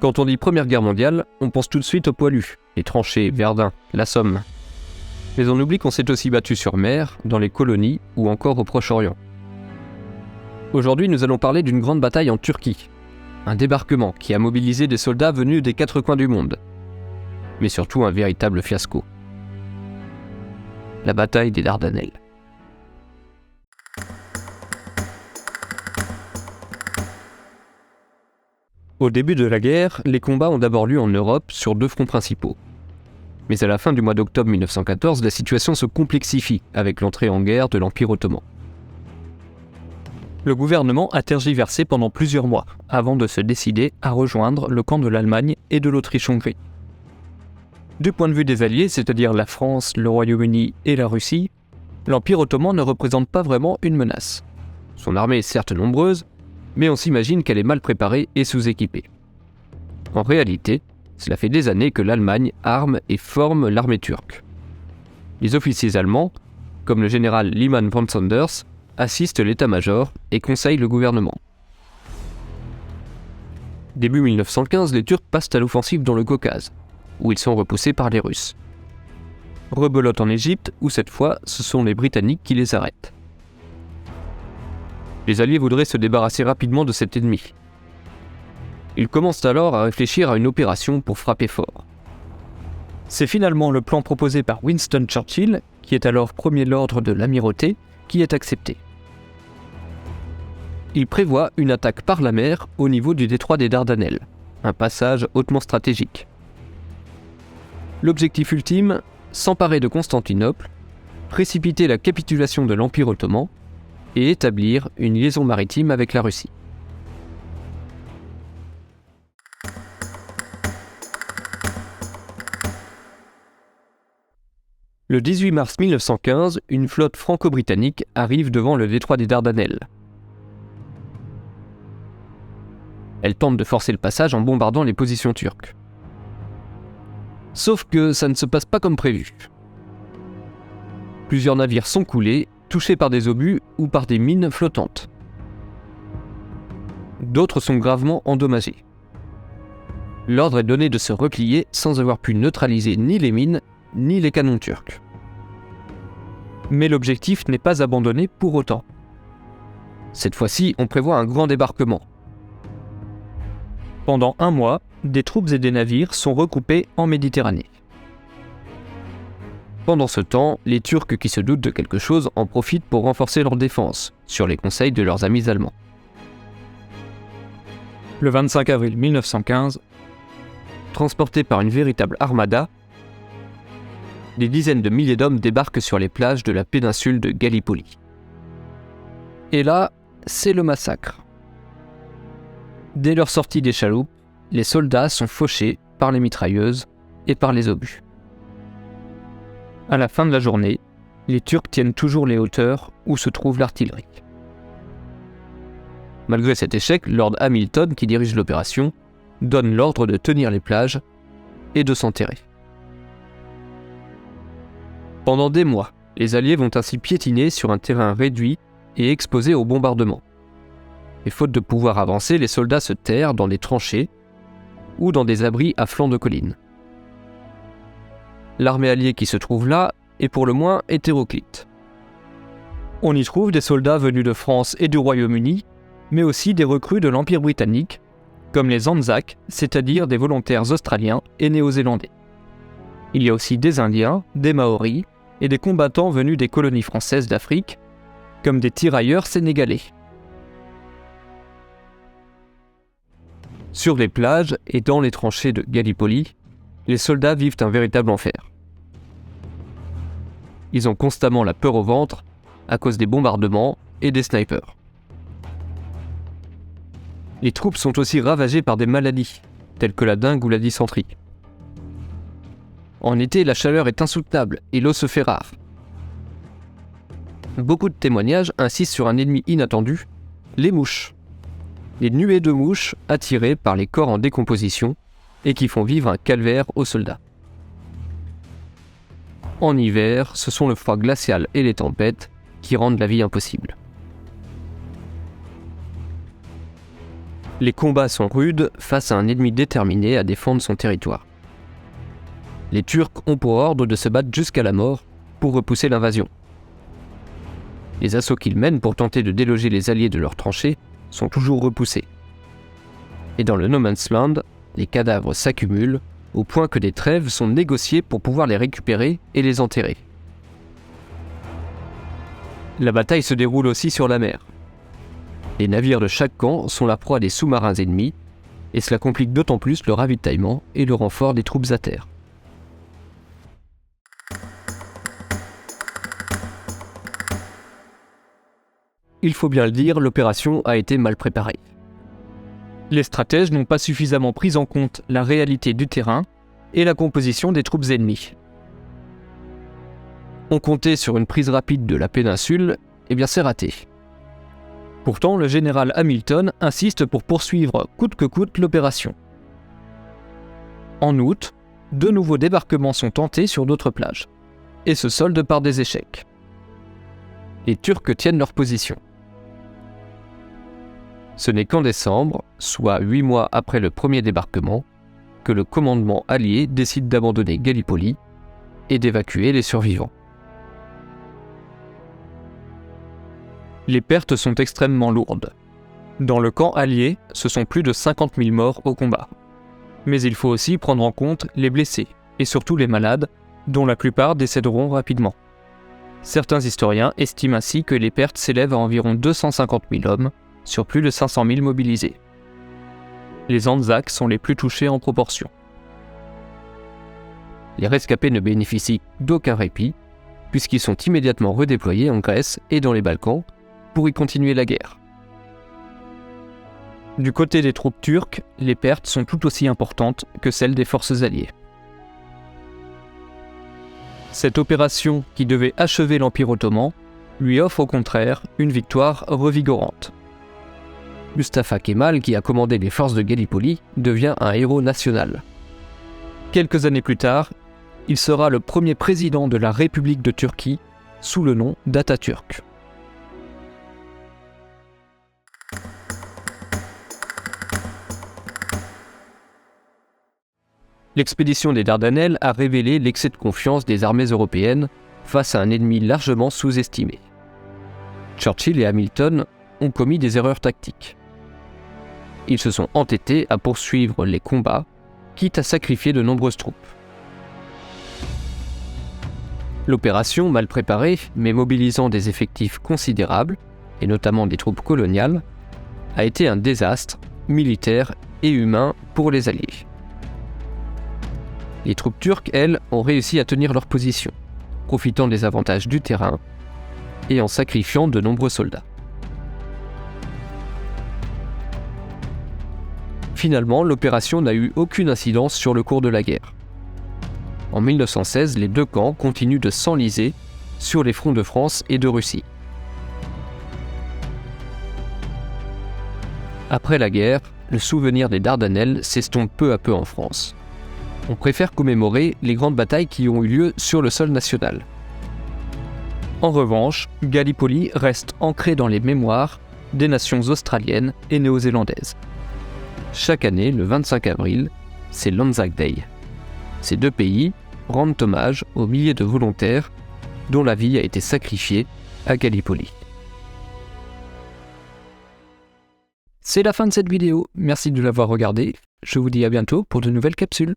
Quand on dit Première Guerre mondiale, on pense tout de suite aux poilus, les tranchées, Verdun, la Somme. Mais on oublie qu'on s'est aussi battu sur mer, dans les colonies ou encore au Proche-Orient. Aujourd'hui, nous allons parler d'une grande bataille en Turquie. Un débarquement qui a mobilisé des soldats venus des quatre coins du monde. Mais surtout un véritable fiasco. La bataille des Dardanelles. Au début de la guerre, les combats ont d'abord lieu en Europe sur deux fronts principaux. Mais à la fin du mois d'octobre 1914, la situation se complexifie avec l'entrée en guerre de l'Empire ottoman. Le gouvernement a tergiversé pendant plusieurs mois avant de se décider à rejoindre le camp de l'Allemagne et de l'Autriche-Hongrie. Du point de vue des alliés, c'est-à-dire la France, le Royaume-Uni et la Russie, l'Empire ottoman ne représente pas vraiment une menace. Son armée est certes nombreuse, mais on s'imagine qu'elle est mal préparée et sous-équipée. En réalité, cela fait des années que l'Allemagne arme et forme l'armée turque. Les officiers allemands, comme le général Liman von Sanders, assistent l'état-major et conseillent le gouvernement. Début 1915, les Turcs passent à l'offensive dans le Caucase, où ils sont repoussés par les Russes. Rebelote en Égypte, où cette fois, ce sont les Britanniques qui les arrêtent. Les Alliés voudraient se débarrasser rapidement de cet ennemi. Ils commencent alors à réfléchir à une opération pour frapper fort. C'est finalement le plan proposé par Winston Churchill, qui est alors premier de l'ordre de l'Amirauté, qui est accepté. Il prévoit une attaque par la mer au niveau du détroit des Dardanelles, un passage hautement stratégique. L'objectif ultime, s'emparer de Constantinople, précipiter la capitulation de l'Empire ottoman et établir une liaison maritime avec la Russie. Le 18 mars 1915, une flotte franco-britannique arrive devant le détroit des Dardanelles. Elle tente de forcer le passage en bombardant les positions turques. Sauf que ça ne se passe pas comme prévu. Plusieurs navires sont coulés, touchés par des obus ou par des mines flottantes. D'autres sont gravement endommagés. L'ordre est donné de se replier sans avoir pu neutraliser ni les mines, ni les canons turcs. Mais l'objectif n'est pas abandonné pour autant. Cette fois-ci, on prévoit un grand débarquement. Pendant un mois, des troupes et des navires sont regroupés en Méditerranée. Pendant ce temps, les Turcs qui se doutent de quelque chose en profitent pour renforcer leur défense, sur les conseils de leurs amis allemands. Le 25 avril 1915, transportés par une véritable armada, des dizaines de milliers d'hommes débarquent sur les plages de la péninsule de Gallipoli. Et là, c'est le massacre. Dès leur sortie des chaloupes, les soldats sont fauchés par les mitrailleuses et par les obus. À la fin de la journée, les Turcs tiennent toujours les hauteurs où se trouve l'artillerie. Malgré cet échec, Lord Hamilton, qui dirige l'opération, donne l'ordre de tenir les plages et de s'enterrer. Pendant des mois, les Alliés vont ainsi piétiner sur un terrain réduit et exposé au bombardement. Et faute de pouvoir avancer, les soldats se terrent dans des tranchées ou dans des abris à flanc de colline. L'armée alliée qui se trouve là est pour le moins hétéroclite. On y trouve des soldats venus de France et du Royaume-Uni, mais aussi des recrues de l'Empire britannique, comme les Anzacs, c'est-à-dire des volontaires australiens et néo-zélandais. Il y a aussi des Indiens, des Maoris et des combattants venus des colonies françaises d'Afrique, comme des tirailleurs sénégalais. Sur les plages et dans les tranchées de Gallipoli, les soldats vivent un véritable enfer. Ils ont constamment la peur au ventre à cause des bombardements et des snipers. Les troupes sont aussi ravagées par des maladies, telles que la dengue ou la dysenterie. En été, la chaleur est insoutenable et l'eau se fait rare. Beaucoup de témoignages insistent sur un ennemi inattendu, les mouches. Les nuées de mouches attirées par les corps en décomposition et qui font vivre un calvaire aux soldats. En hiver, ce sont le froid glacial et les tempêtes qui rendent la vie impossible. Les combats sont rudes face à un ennemi déterminé à défendre son territoire. Les Turcs ont pour ordre de se battre jusqu'à la mort pour repousser l'invasion. Les assauts qu'ils mènent pour tenter de déloger les alliés de leurs tranchées sont toujours repoussés. Et dans le No Man's Land, les cadavres s'accumulent au point que des trêves sont négociées pour pouvoir les récupérer et les enterrer. La bataille se déroule aussi sur la mer. Les navires de chaque camp sont la proie des sous-marins ennemis, et cela complique d'autant plus le ravitaillement et le renfort des troupes à terre. Il faut bien le dire, l'opération a été mal préparée. Les stratèges n'ont pas suffisamment pris en compte la réalité du terrain et la composition des troupes ennemies. On comptait sur une prise rapide de la péninsule, et bien c'est raté. Pourtant, le général Hamilton insiste pour poursuivre coûte que coûte l'opération. En août, de nouveaux débarquements sont tentés sur d'autres plages, et se soldent par des échecs. Les Turcs tiennent leur position. Ce n'est qu'en décembre, soit 8 mois après le premier débarquement, que le commandement allié décide d'abandonner Gallipoli et d'évacuer les survivants. Les pertes sont extrêmement lourdes. Dans le camp allié, ce sont plus de 50 000 morts au combat. Mais il faut aussi prendre en compte les blessés, et surtout les malades, dont la plupart décéderont rapidement. Certains historiens estiment ainsi que les pertes s'élèvent à environ 250 000 hommes, sur plus de 500 000 mobilisés. Les Anzacs sont les plus touchés en proportion. Les rescapés ne bénéficient d'aucun répit, puisqu'ils sont immédiatement redéployés en Grèce et dans les Balkans pour y continuer la guerre. Du côté des troupes turques, les pertes sont tout aussi importantes que celles des forces alliées. Cette opération, qui devait achever l'Empire ottoman, lui offre au contraire une victoire revigorante. Mustafa Kemal, qui a commandé les forces de Gallipoli, devient un héros national. Quelques années plus tard, il sera le premier président de la République de Turquie sous le nom d'Atatürk. L'expédition des Dardanelles a révélé l'excès de confiance des armées européennes face à un ennemi largement sous-estimé. Churchill et Hamilton ont commis des erreurs tactiques. Ils se sont entêtés à poursuivre les combats, quitte à sacrifier de nombreuses troupes. L'opération, mal préparée, mais mobilisant des effectifs considérables, et notamment des troupes coloniales, a été un désastre militaire et humain pour les Alliés. Les troupes turques, elles, ont réussi à tenir leur position, profitant des avantages du terrain et en sacrifiant de nombreux soldats. Finalement, l'opération n'a eu aucune incidence sur le cours de la guerre. En 1916, les deux camps continuent de s'enliser sur les fronts de France et de Russie. Après la guerre, le souvenir des Dardanelles s'estompe peu à peu en France. On préfère commémorer les grandes batailles qui ont eu lieu sur le sol national. En revanche, Gallipoli reste ancré dans les mémoires des nations australiennes et néo-zélandaises. Chaque année, le 25 avril, c'est l'Anzac Day. Ces deux pays rendent hommage aux milliers de volontaires dont la vie a été sacrifiée à Gallipoli. C'est la fin de cette vidéo, merci de l'avoir regardée. Je vous dis à bientôt pour de nouvelles capsules.